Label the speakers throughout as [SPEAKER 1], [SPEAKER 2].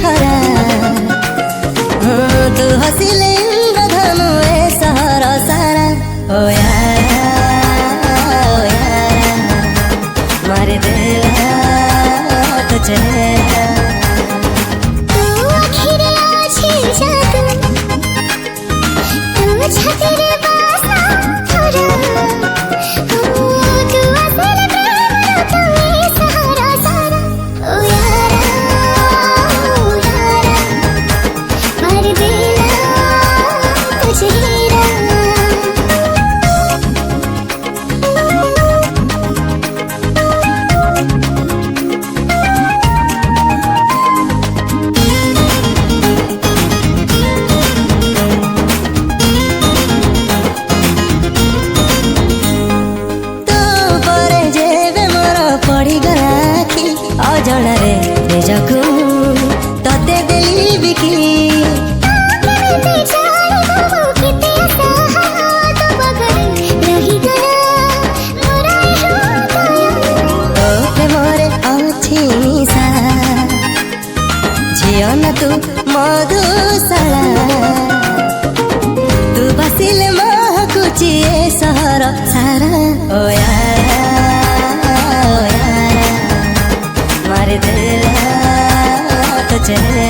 [SPEAKER 1] खरा तू हसीले इंद्रधनु ए सहर सारा ओ यारा मार देला तो चेहरा
[SPEAKER 2] तू आखिर आछे जादू तू छातिर बासा थोरा
[SPEAKER 1] अजणारे निजकू तते देली बिकी मोरे अच्छी निशा झियो न तू मधुशाला तू बसिले महकुची सहर सारा ओ यारा मार देला तो चेहरा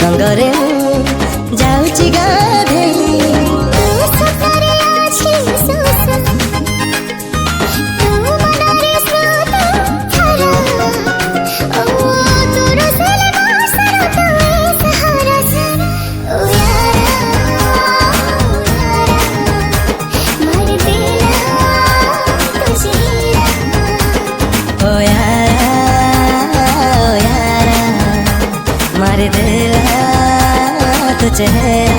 [SPEAKER 1] रंगरे जाऊची गाधे ओ यारा मार देला तो चेहरा